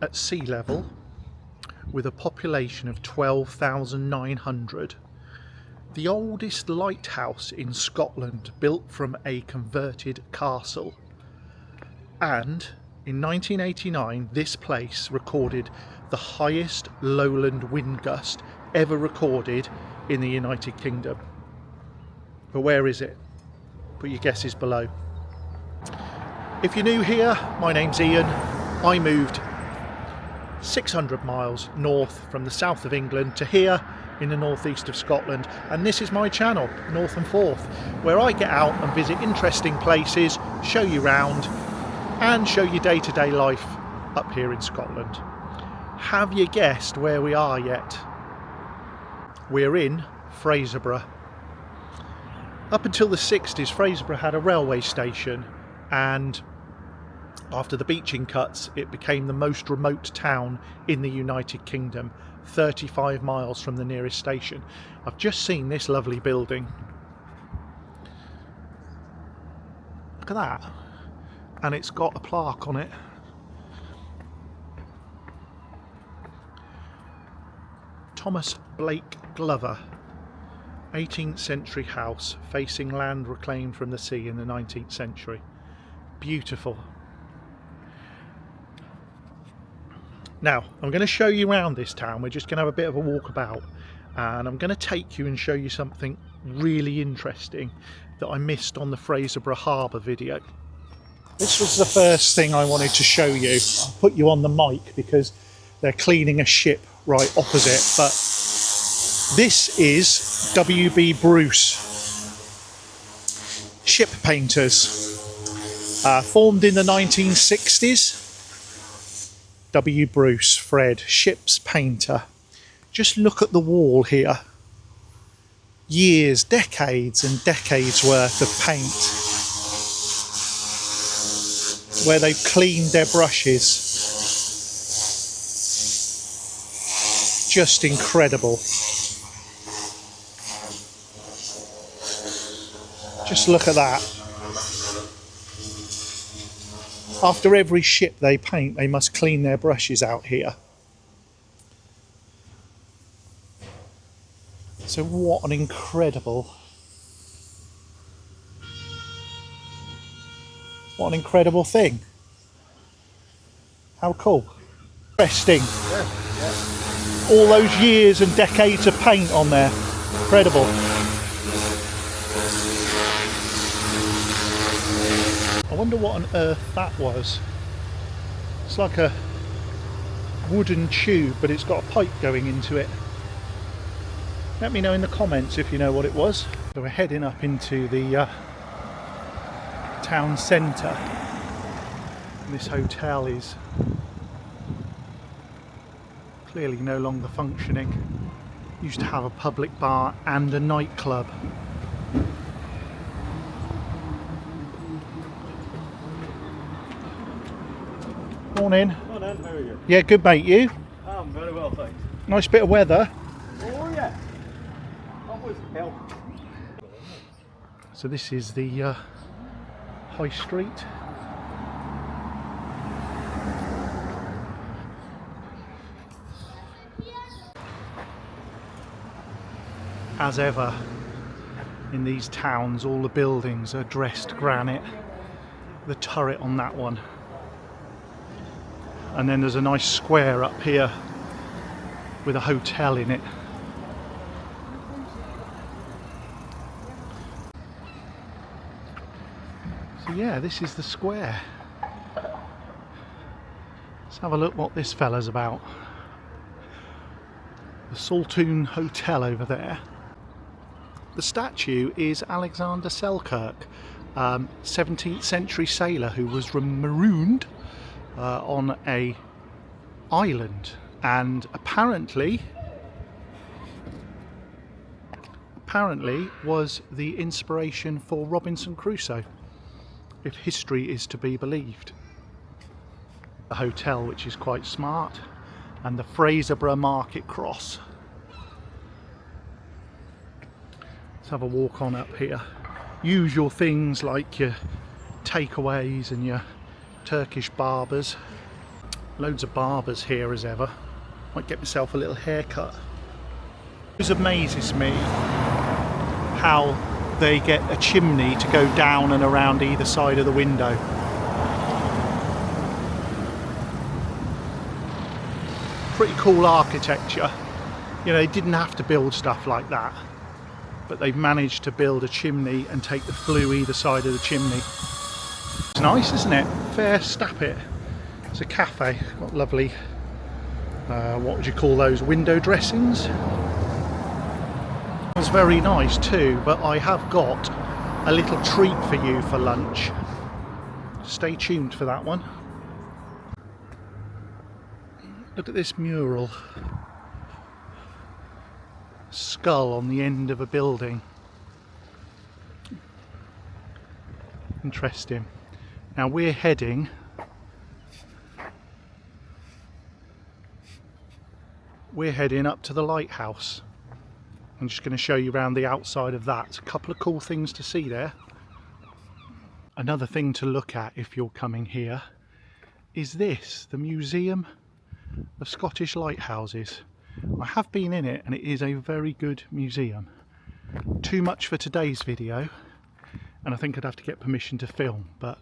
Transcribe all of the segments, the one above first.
at sea level with a population of 12,900. The oldest lighthouse in Scotland, built from a converted castle. And in 1989, this place recorded the highest lowland wind gust ever recorded in the United Kingdom. But where is it? Put your guesses below. If you're new here, my name's Ian. I moved 600 miles north from the south of England to here in the northeast of Scotland, and this is my channel, North and Forth, where I get out and visit interesting places, show you round and show you day-to-day life up here in Scotland. Have you guessed where we are yet? We're in Fraserburgh. Up until the 60s, Fraserburgh had a railway station, and after the beaching cuts, it became the most remote town in the United Kingdom, 35 miles from the nearest station. I've just seen this lovely building. Look at that. And it's got a plaque on it. Thomas Blake Glover, 18th century house facing land reclaimed from the sea in the 19th century. Beautiful. Now, I'm going to show you around this town. We're just going to have a bit of a walk about, and I'm going to take you and show you something really interesting that I missed on the Fraserburgh harbour video. This was the first thing I wanted to show you. I'll put you on the mic because they're cleaning a ship right opposite, but this is W.B. Bruce ship painters, formed in the 1960s. W. Bruce, Fred, ship's painter. Just look at the wall here. Years, decades and decades worth of paint, where they've cleaned their brushes. Just incredible. Just look at that. After every ship they paint, they must clean their brushes out here. So what an incredible thing. How cool. Interesting. Yeah. All those years and decades of paint on there. Incredible. I wonder what on earth that was. It's like a wooden tube, but it's got a pipe going into it. Let me know in the comments if you know what it was. So we're heading up into the town centre. This hotel is clearly no longer functioning. Used to have a public bar and a nightclub. Morning. Morning, how are you? Yeah, good mate, you? I'm very well, thanks. Nice bit of weather. Oh yeah, always help. So this is the High Street. As ever, in these towns, all the buildings are dressed granite. The turret on that one. And then there's a nice square up here with a hotel in it. So yeah, this is the square. Let's have a look what this fella's about. The Saltoun Hotel over there. The statue is Alexander Selkirk, 17th century sailor who was marooned on a island, and apparently was the inspiration for Robinson Crusoe, if history is to be believed. The hotel, which is quite smart, and the Fraserburgh Market Cross. Let's have a walk on up here. Usual things like your takeaways and your Turkish barbers. Loads of barbers here as ever. Might get myself a little haircut. It amazes me how they get a chimney to go down and around either side of the window. Pretty cool architecture. You know, they didn't have to build stuff like that, but they've managed to build a chimney and take the flue either side of the chimney. It's nice, isn't it? Fair Stappet. It's a cafe. Got lovely, what would you call those, window dressings? It's very nice too, but I have got a little treat for you for lunch. Stay tuned for that one. Look at this mural. Skull on the end of a building. Interesting. Now we're heading up to the lighthouse. I'm just going to show you around the outside of that. A couple of cool things to see there. Another thing to look at if you're coming here is this, the Museum of Scottish Lighthouses. I have been in it and it is a very good museum. Too much for today's video, and I think I'd have to get permission to film, but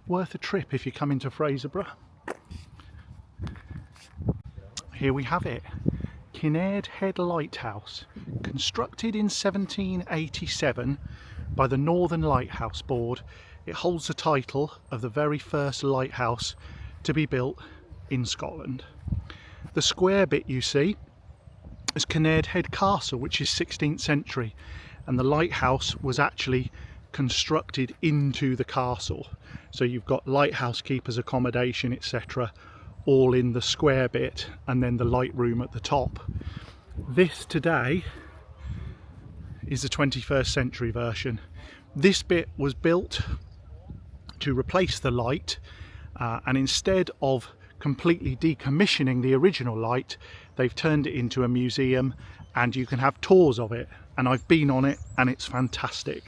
worth a trip if you come into Fraserburgh. Here we have it. Kinnaird Head Lighthouse, constructed in 1787 by the Northern Lighthouse Board. It holds the title of the very first lighthouse to be built in Scotland. The square bit you see is Kinnaird Head Castle, which is 16th century, and the lighthouse was actually constructed into the castle. So you've got lighthouse keepers accommodation, etc., all in the square bit, and then the light room at the top. This today is the 21st century version. This bit was built to replace the light, and instead of completely decommissioning the original light, they've turned it into a museum, and you can have tours of it, and I've been on it and it's fantastic.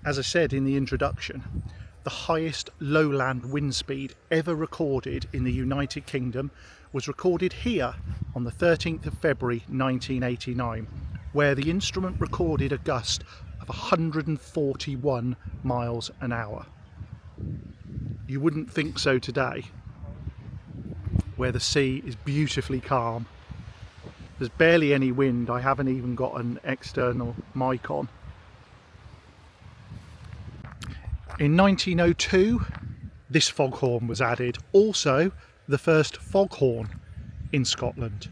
As I said in the introduction, the highest lowland wind speed ever recorded in the United Kingdom was recorded here on the 13th of February 1989, where the instrument recorded a gust of 141 miles an hour. You wouldn't think so today, where the sea is beautifully calm. There's barely any wind. I haven't even got an external mic on. In 1902, this foghorn was added, also the first foghorn in Scotland.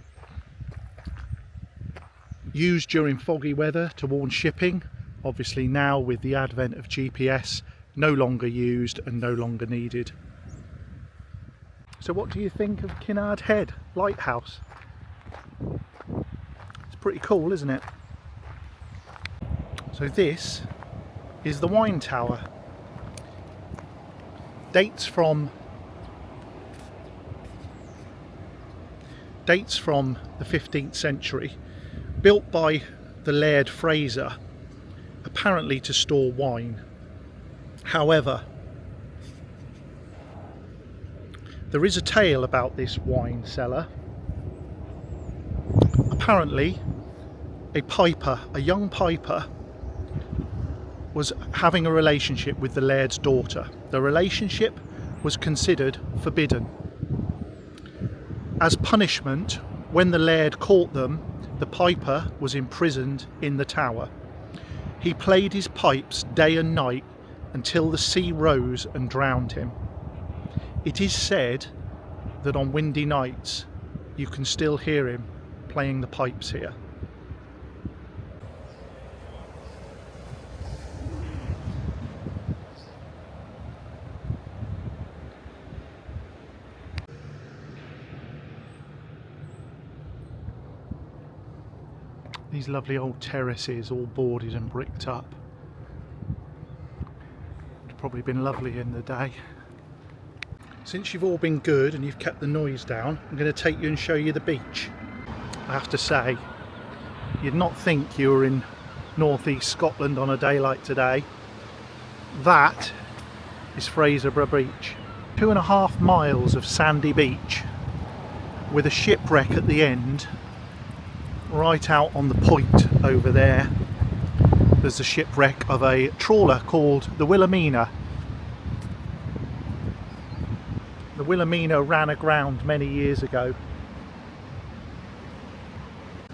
Used during foggy weather to warn shipping, obviously now with the advent of GPS, no longer used and no longer needed. So what do you think of Kinnaird Head Lighthouse? It's pretty cool, isn't it? So this is the wine tower. Dates from the 15th century, built by the Laird Fraser, apparently to store wine. However, there is a tale about this wine cellar. Apparently, a young piper, was having a relationship with the Laird's daughter. The relationship was considered forbidden. As punishment, when the Laird caught them, the piper was imprisoned in the tower. He played his pipes day and night until the sea rose and drowned him. It is said that on windy nights you can still hear him playing the pipes here. These lovely old terraces, all boarded and bricked up. It's probably been lovely in the day. Since you've all been good and you've kept the noise down, I'm going to take you and show you the beach. I have to say, you'd not think you were in northeast Scotland on a day like today. That is Fraserburgh Beach. 2.5 miles of sandy beach with a shipwreck at the end. Right out on the point over there, there's a shipwreck of a trawler called the Wilhelmina. The Wilhelmina ran aground many years ago.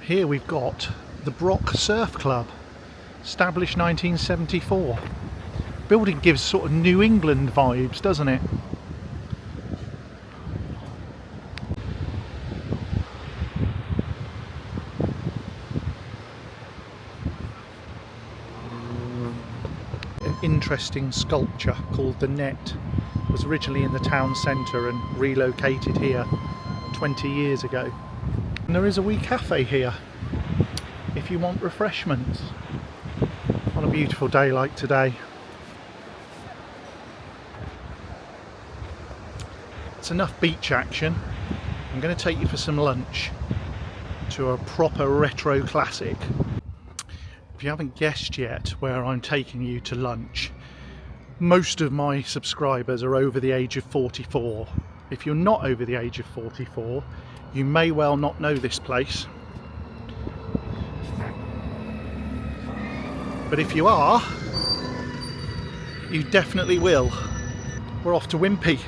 Here we've got the Brock Surf Club, established 1974. Building gives sort of New England vibes, doesn't it? An interesting sculpture called the Net was originally in the town centre and relocated here 20 years ago. And there is a wee cafe here if you want refreshments on a beautiful day like today. It's enough beach action. I'm going to take you for some lunch to a proper retro classic. If you haven't guessed yet where I'm taking you to lunch, most of my subscribers are over the age of 44. If you're not over the age of 44, you may well not know this place. But if you are, you definitely will. We're off to Wimpy.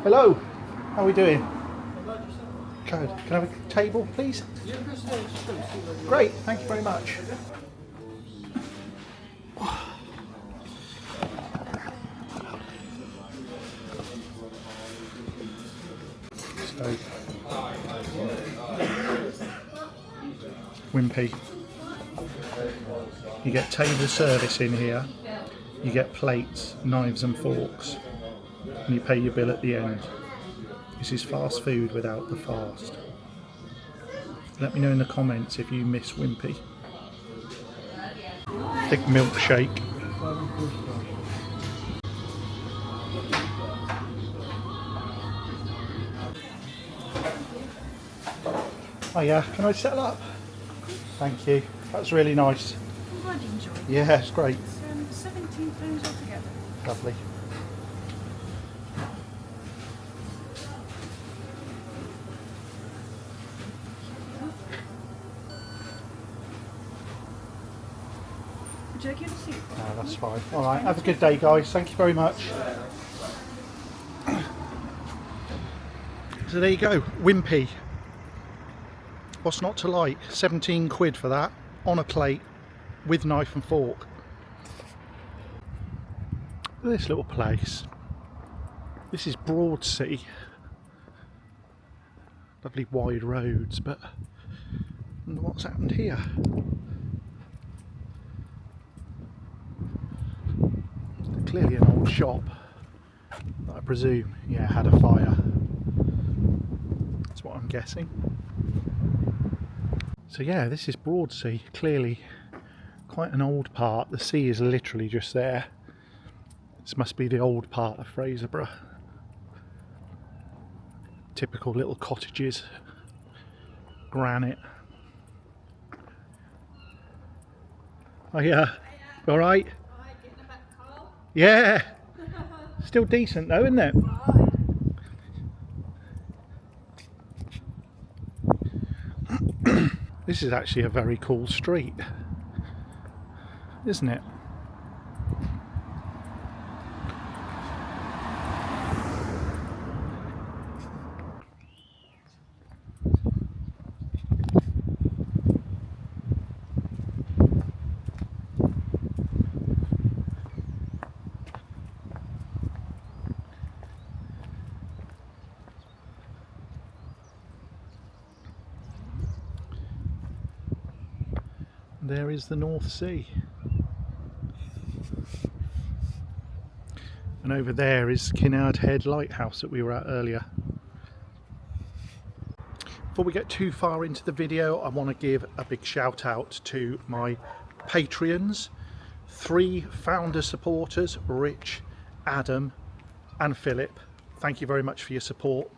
Hello, how are we doing? Good. Can I have a table, please? Great, thank you very much. So, Wimpy. You get table service in here. You get plates, knives and forks. And you pay your bill at the end. This is fast food without the fast. Let me know in the comments if you miss Wimpy. Thick milkshake. Oh yeah, can I settle up? Thank you. That's really nice. I'm glad you enjoyed it. Yeah, it's great. It's £17 altogether. Lovely. Would you like your receipt? No, that's fine. All right, have a good day, guys. Thank you very much. So there you go, Wimpy. What's not to like? 17 quid for that, on a plate, with knife and fork. Look at this little place. This is Broadsea. Lovely wide roads, but I wonder what's happened here. Clearly an old shop that I presume, yeah, had a fire. That's what I'm guessing. So yeah, this is Broadsea, clearly quite an old part. The sea is literally just there. This must be the old part of Fraserburgh. Typical little cottages, granite. Oh yeah, all right? Yeah, still decent though, isn't it? This is actually a very cool street, isn't it? There is the North Sea. And over there is Kinnaird Head Lighthouse that we were at earlier. Before we get too far into the video, I want to give a big shout out to my Patreons. 3 founder supporters, Rich, Adam and Philip. Thank you very much for your support.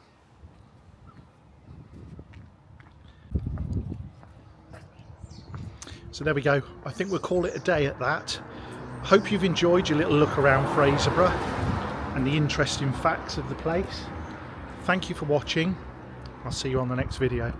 So there we go. I think we'll call it a day at that. Hope you've enjoyed your little look around Fraserburgh and the interesting facts of the place. Thank you for watching. I'll see you on the next video.